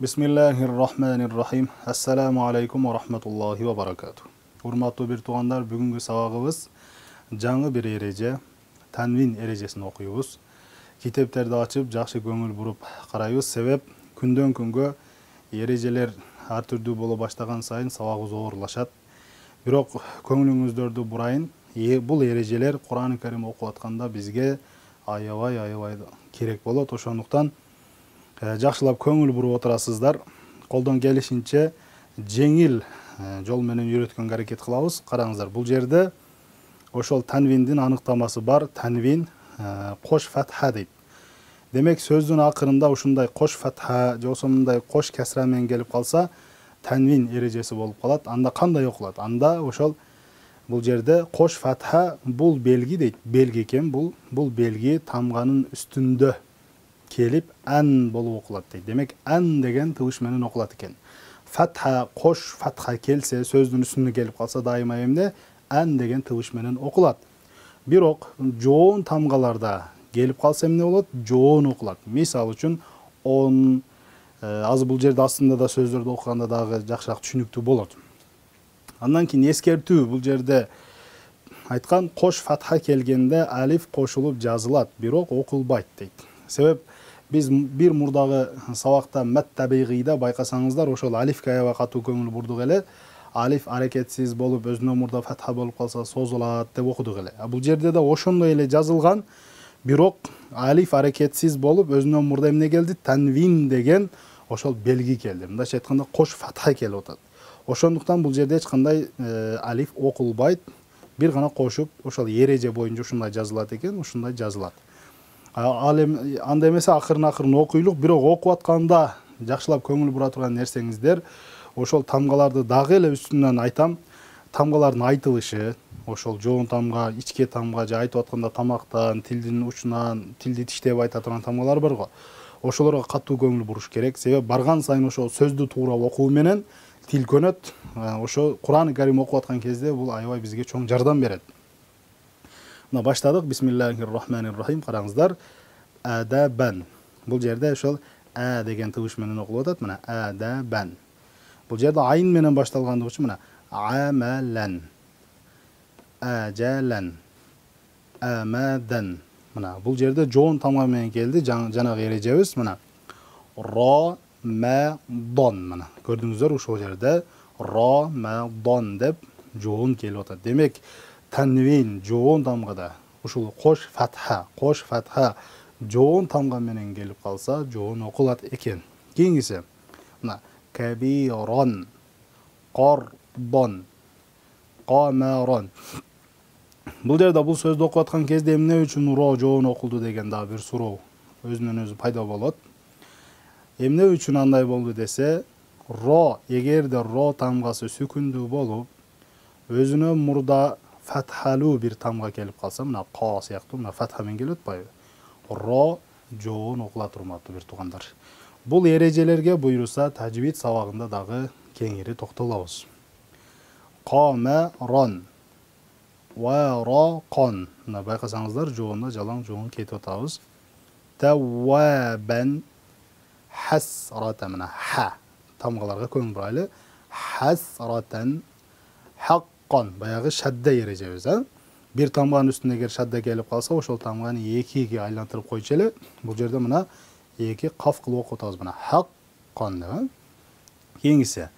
Bismillahirrahmanirrahim. Assalamu alaikum wa rahmatullahi wa barakatuh. Урматтуу бир туугандар, бүгүнкү сабагыбыз жаңы бир эреже, танвин эрежесин окуйбуз. Китептерди ачып, жакшы көңүл буруп карайбыз. Себеп күндөн күнгө эрежелер ар түрдүү боло баштаган сайын сабагыбыз оорлашат. Бирок көңүлүңүздөрдү бурайын, бул эрежелер Кур'ан-ы Карим окуп атканда бизге аябай керек болот. Ошондуктан жакшылап көңүл буруп отурасыздар. Колдон келишинче жеңил жол менен үйрөткөнгө аракет кылабыз. Караңыздар, бул жерде ошол танвиндин аныктамасы бар. Танвин кош фатха дейт. Демек сөздүн акырында ушундай кош фатха же ошондой кош кесра менен келип калса, танвин эрежеси болуп калат. Анда кандай окулат? Анда ошол бул жерде кош фатха бул белги дейт. Белги экен бул белги тамганын үстүндө келип ан болуп окулат дейт. Демек ан деген тыбыш менен окулат экен. Фатха, кош фатха келсе, сөздүн үстүнө келип калса дайыма эмне? Ан деген тыбыш менен окулат. Бирок жоон тамгаларда келип калса эмне болот? Жоон окулат. Мисалы үчүн он, азыр бул жерде астында да сөздөрдү окуганда дагы жакшыраак түшүнүктүү болот. Андан кийин эскертүү, бул жерде айткан кош фатха келгенде алиф кошулуп жазылат, бирок окулбайт дейт. Себеп биз бир мурдагы сабакта мәттәбигида байкасаңыздар, ошол алифке аябай катуу көңүл бурдук эле. Алиф аракетсиз болуп өзүнөн мурда фатха болуп калса созулат деп окудук эле. Бул жерде да ошондой эле жазылган, бирок алиф аракетсиз болуп өзүнөн мурда эмне келди? Танвин деген ошол белги келди. Мындайча айтканда кош фатха келип атат. Ошондуктан бул жерде эч кандай алиф окулбайт. Бир гана кошуп ошол эреже боюнча ушундай жазылат экен, ушундай жазылат. Анда эмесе акырын окуйлук, бирок окуп атканда жакшылап көңүл бура турган нерсеңиздер, ошол тамгаларды дагы эле үстүнөн айтам. Тамгалардын айтылышы, ошол жоон тамга, ичке тамга же айтып атканда тамактан, тилдин учунан, тилди тиштеп айта турган тамгалар бар го. Ошолорго катуу көңүл буруш керек. Себеп барган сайын ошол сөздү туура окуу менен тил көнөт. Ошо Кур'ан-ы Карим окуп аткан кезде бул аябай бизге чоң жардам берет. Мына баштадык. Бисмиллахиррахманиррахим. Караңыздар. Адабан. Бул жерде ошол а деген тыбыш менен окулуп атат. Мына адабан. Бул жерде айн менен башталгандыгы үчүн мына амалан, ажалан, амадан. Мына бул жерде жоон тамга менен келди. Жанагы эрежебиз мына ро ма дон. Мына көрдүңүздөр, ушул жерде ро ма дон деп жоон келип атат. Демек танвин жоон тамгада ушул кош фатха жоон тамга менен келип калса жоон окулат экен. Кийинкиси мына кабирон, кордон, камарон. Бул жерде бул сөздү окуп аткан кезде эмне үчүн ро жоон окулду деген дагы бир суроо өзүнөн өзү пайда болот. Эмне үчүн андай болду десе, ро, эгерде ро тамгасы сүкүндүү болуп, өзүнөн мурда фатхалуу бир тамга келип калса, мына ка сыяктуу, мына фатха менен келип атпайбы? Ро жоон окулат, урматтуу бир туугандар. Бул эрежелерге буйруса тажвид сабагында дагы кеңири токтолобуз. Камарон ва ро кон. Мына байкасаңыздар, жоонда жалаң жоон кетип атабыз. Тавабан хасрата. Мына ха тамгаларга көңүл бурайлы. Хасратан хаккон. Баягы шадда эрежебиз, бир тамганын үстүнө эгер шадда келип калса, ошол тамганы экиге айлантырып койчу эле. Бул жерде мына эки каф кылып окуп атабыз. Мына хаккон деп. Кийинкиси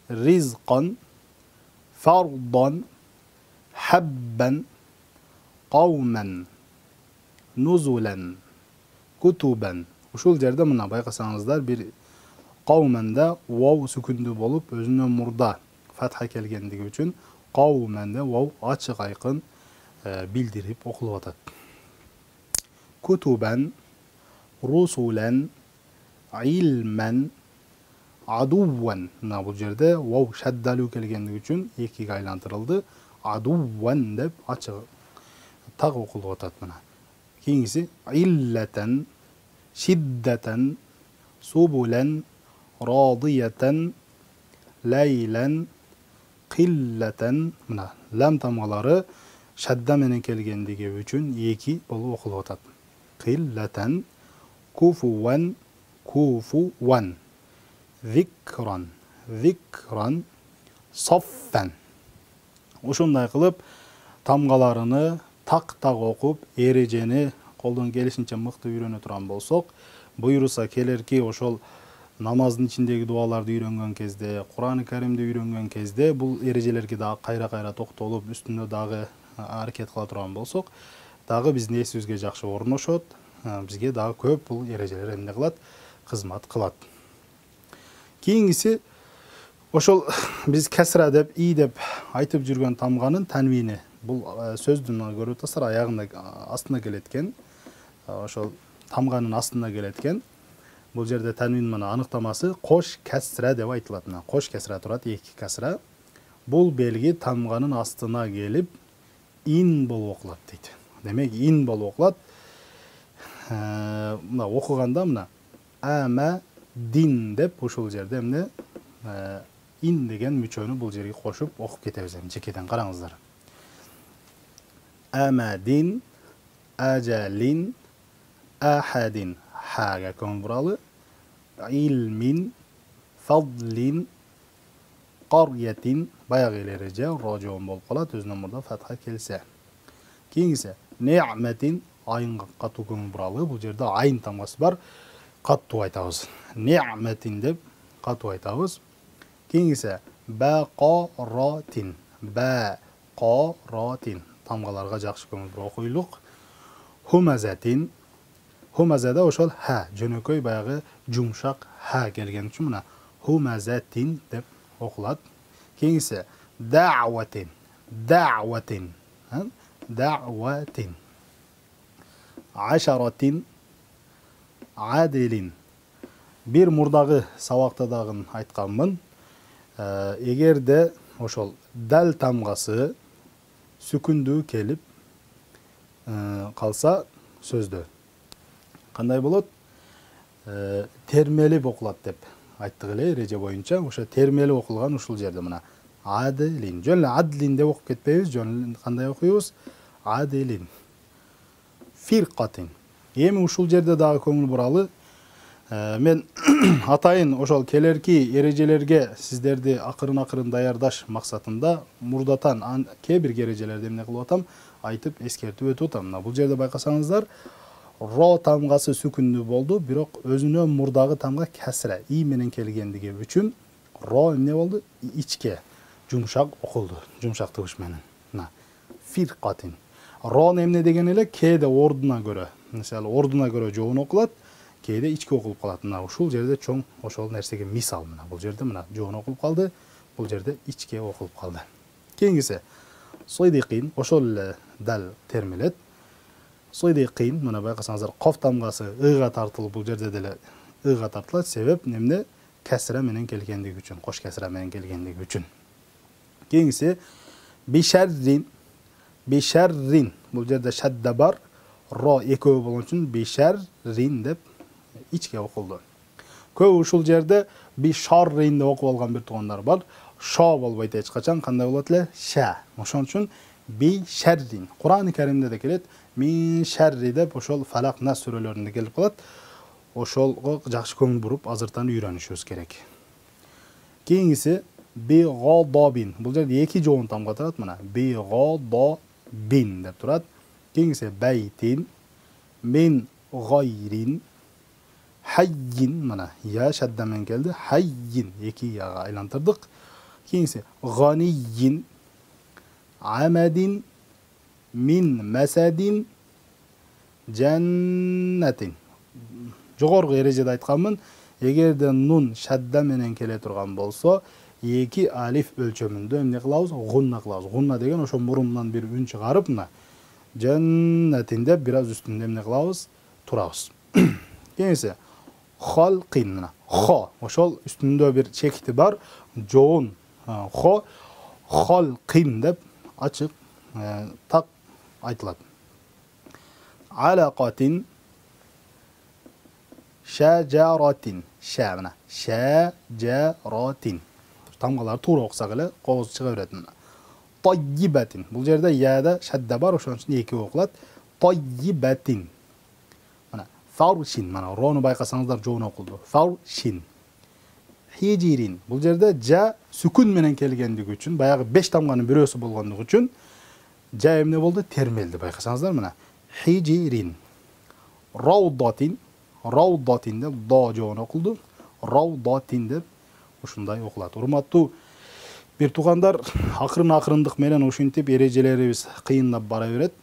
ризкон, фардон, хаббан, кауман, нузулан, кутубан. Ушул жерде мына байкасаңыздар, бир кауманда вау сүкүндүү болуп, өзүнөн мурда фатха келгендиги үчүн кауманда вау ачык айкын билдирип окулуп атат. Кутубан, русулан, илман, адуван. Мына бул жерде вау шаддалуу келгендиги үчүн экиге айлантырылды. Адуван деп ачык так окулуп атат. Мына кийинкиси иллатан, шиддатан, субулан, радиятан, лейлан, киллатан. Мына лам тамгалары шадда менен келгендиги үчүн эки болуп окулуп атат. Киллатан, куфуан, куфуан. zikran, zikran, soffan. Ушундай кылып тамгаларыны так окуп, эрежени колдон келишинче мыкты үйрөнө турган болсок, буйруса келерки ошол намаздын ичиндеги дуаларды үйрөнгөн кезде, Кур'ан-ы Каримди үйрөнгөн кезде бул эрежелерге дагы кайра токтолуп, үстүнө дагы аракет кыла турган болсок, дагы биздин эсибизге жакшы орношот, бизге дагы көп бул эрежелер эмне кылат, кызмат кылат. Кийинкиси ошол биз кесра деп, и деп айтып жүргөн тамганын танвини. Бул сөздүн көрүп атасыздар, аягында астына келеткен. Ошол тамганын астына келеткен. Бул жерде танвин мына аныктамасы кош кесра деп айтылат. Кош кесра турат, эки кесра. Бул белги тамганын астына келип ин болуп окулат дейт. Демек ин болуп окулат. Мына окуганда мына ама дин деп ушул жерде эмне ин деген мүчөнү бул жерге кошуп окуп кетебиз. Жекеден караңыздар. Амадин, ажалин, ахадин, хага көңүл буралы, илмин, фадлин, карьятин, баягы эреже рожон болуп калат, өзүнөн мурда фатха келсе. Кийинкиси не'матин, айынга катуу көңүл буралы, бул жерде айын тамгасы бар, катуу айтабыз. Не'матин деп катуу айтабыз. Кийинкиси бақаратин, бақаратин, тамгаларга жакшы көңүл буруп окуйлук. Хумазатин, хумазада ошол ха, жөнөкөй баягы жумшак ха келген үчүн мына хумазатин деп окулат. Кийинкиси да'ватин, да'ватин, да'ватин. Ашаратин, адилин. Бир мурдагы сабакта дагы айтканмын. Эгерде ошол дал тамгасы сүкүндүү келип калса сөздө кандай болот? Термелип окулат деп айттык эле эреже боюнча. Ошо термелип окулган ушул жерде мына адилин. Жөн эле адлин деп окуп кетпейбиз, жөн кандай окуйбуз? Адилин. Фиркатин. Эми ушул жерде дагы көңүл буралы. Мен атайын ошол келерки эрежелерге сиздерди акырын даярдаш максатында мурдатан кээ бир эрежелерди эмне кылып атам, айтып эскертип өтүп атам. Бул жерде байкасаңыздар, ро тамгасы сүкүндүү болду, бирок өзүнөн мурдагы тамга кесра, и менен келгендиги үчүн ро эмне болду? Ичке жумшак окулду, жумшак тыбыш менен. Фиркатин. Ро эмне деген эле? Кээде ордуна көрө, мисалы ордуна көрө жоон окулат, кээде ичке окулуп калат. Мына ушул жерде чоң ошол нерсеге мисал. Мына бул жерде мына жоон окулуп калды, бул жерде ичке окулуп калды. Кийинкиси сойдикин, ошол эле дал термелет. Сойдикин, мына байкасаңыздар, коф тамгасы ыга тартылып, бул жерде деле ыга тартылат. Себеп эмне? Кесра менен келгендиги үчүн, кош кесра менен келгендиги үчүн. Кийинкиси бишаррин, бишаррин. Бул жерде шадда бар, ро экөө болгон үчүн бишаррин деп ичке окулду. Көп ушул жерде бишаррин деп окуп алган бир туугандар бар. Шо болбойт эч качан, кандай болот эле? Ша. Ошон үчүн бишаррин. Кур'ан-ы Каримде де келет, мин шарри деп ошол Фалак Нас сүрөлөрүндө келип калат. Ошолго жакшы көңүл буруп, азыртан үйрөнүшүбүз керек. Кийинкиси би гадабин. Бул жерде эки жоон тамга турат, мына би гадабин деп турат. Кийинкиси байтин, min gayrin, hayyin, mana ya şadda men geldi, hayyin, iki yağa aylantırdık. Kiyinisi ganiyyin, amadin, min mesedin, cennetin. Jogorgu erejede aytkanmın, egerde nun şadda menen kele turgan bolsa, iki alif ölçömündө emne kılabız? Gunna kılabız. Gunna degen oşo murumdan bir ün çıkarıp mına cennetinde biraz üstünde emne kılabız? Turabız. Keyinse halqin, ha, oşol üstünde bir çekti var. Joğun ha, halqin dep açık tak aytılat. Alaqatin, şeceratin, şamına, şeceratin. Tamgalar tuğra okusak ele qoğuz çığa öğretin. Tayyibatin. Bu yerde ya'da şadda var, oşun için iki okulat. Tayyibatin. Mana farşin, mana ronu bayqasanızlar joğun okuldu. Farşin. хижирин. Бул жерде жа сүкүн менен келгендиги үчүн, баягы 5 тамганын бирөөсү болгондугу үчүн жа эмне болду? Термелди, байкасаңыздар мына. Хижирин. Раудатин. Раудатин деп до жоон окулду. Раудатин деп ушундай окулат. Урматтуу бир туугандар, акырындык менен ушинтип эрежелерибиз кыйындап бара берет.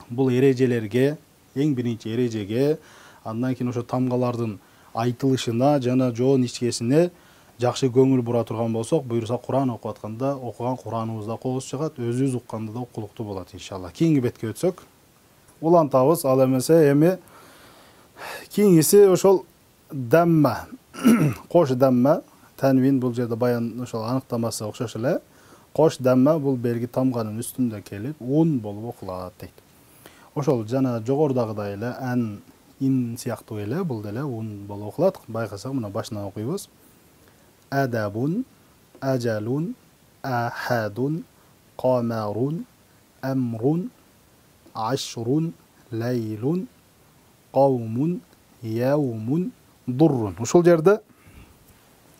Бул эрежелерге, эң биринчи эрежеге, андан кийин ошо тамгалардын айтылышына жана жоон ичкесине жакшы көңүл бура турган болсок, буюрса Куран окуп атканда окуган Кураныбызда кооз чыгат, өзүбүз укканда да укулуктуу болот иншалла. Кийинки бетке өтсөк, улантабыз. Ал эмесе эми кийинкиси ошол дамма. Кош дамма, танвин бул жерде баян ошол аныктамасы окшош эле. Кош дамма бул берги тамганын үстүндө келип, ун болуп окулат дейт. Ошол жана жогорудагыдай эле ан ин сыяктуу эле бул деле ун болуп окулат. Байкасак мына башынан окуйбуз. Адабун, ажалун, ахадун, камарун, амрун, ашрун, лейлун, каумун, яумун, дуррун. Ушул жерде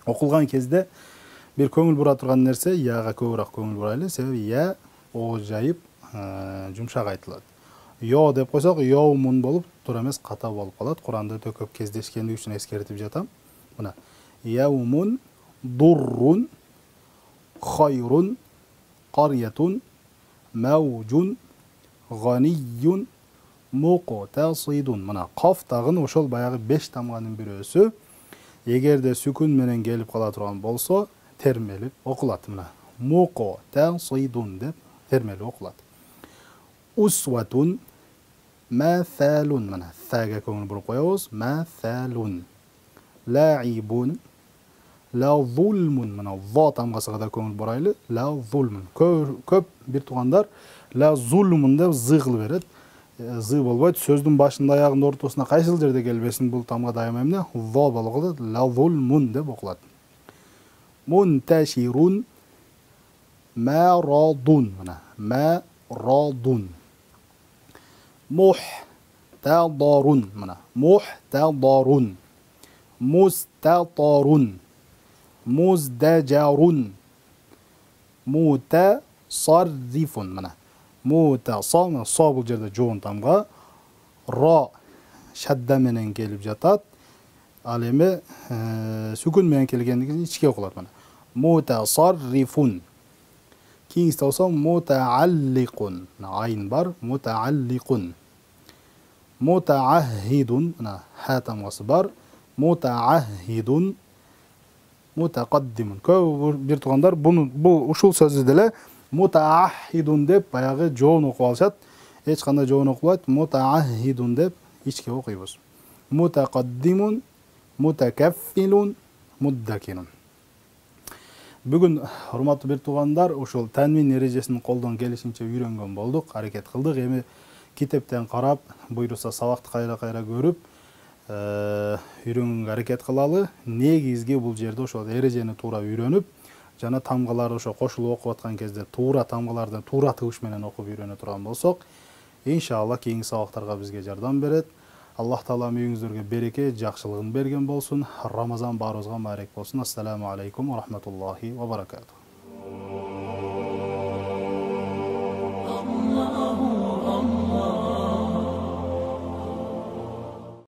окулган кезде бир көңүл бура турган нерсе яга көбүрөөк көңүл бурайлы, себеби я ооз жайып жумшак айтылат. Йо деп койсок йоумун болуп туура эмес, ката болуп калат. Куранда өтө көп кездешкендиги үчүн эскертип жатам. Мына яумун, дуррун, хайрун, карьятун, маужун, ганиюн, муqtasидун. Мына каф тагын ошол баягы 5 тамганын бирөөсү. Эгерде сүкүн менен келип кала турган болсо, термелип окулат. Мына муqtasидун деп термелип окулат. Усватун, мафалун. Мына сага көңүл буруп коебуз. Мафалун. Лаибун, ла зулмун. Мына за тамгасыга да көңүл бурайлы. Ла зулмун. Көп бир туугандар ла зулмун деп зы кылып берет. Зы болбойт. Сөздүн башында аягында ортосуна кайсыл жерде келбесин бул тамга дайыма эмне? За болуп калат. Ла зулмун деп окулат. Мунташирун, марадун. Мына марадун. Muhtadarun. Mana muhtadarun. Mustatarun. Muzdajarun. Mutasarrifun. Mana mutasam so bul жерде жоон тамга, ро шадда менен келип жатат. Ал эми сүкүн менен келгендиги ичке окулат. Мана mutasarrifun. Кийинкиси болсо мутаалликун. Айн бар. Мутаалликун. Мутаахидун. Мына ха тамгасы бар. Мутаахидун. Мутакаддимун. Көп бир туугандар бул ушул сөздү деле мутаахидун деп баягы жоон окуп алышат. Эч кандай жоон окулбайт. Мутаахидун деп ичке окуйбуз. Мутакаддимун, мутакаффилун, муддакинун. Бүгүн урматтуу бир туугандар, ушул танвин эрежесин колдон келишинче үйрөнгөн болдук, аракет кылдык. Эми китептен карап, буйруса сабакты кайра-кайра көрүп, үйрөнгөнгө аракет кылалы. Негизги бул жерде ошол эрежени туура үйрөнүп, жана тамгаларды ошо кошулуп окуп аткан кезде туура тамгаларды туура тыбыш менен окуп үйрөнө турган болсок, иншалла кийинки сабактарга бизге жардам берет. Аллах Таалам үйүңүздөргө береке, жакшылыгын берген болсун. Рамазан баарыбызга маарек болсун. Ассаламу алейкум ва рахматуллахи ва баракатух.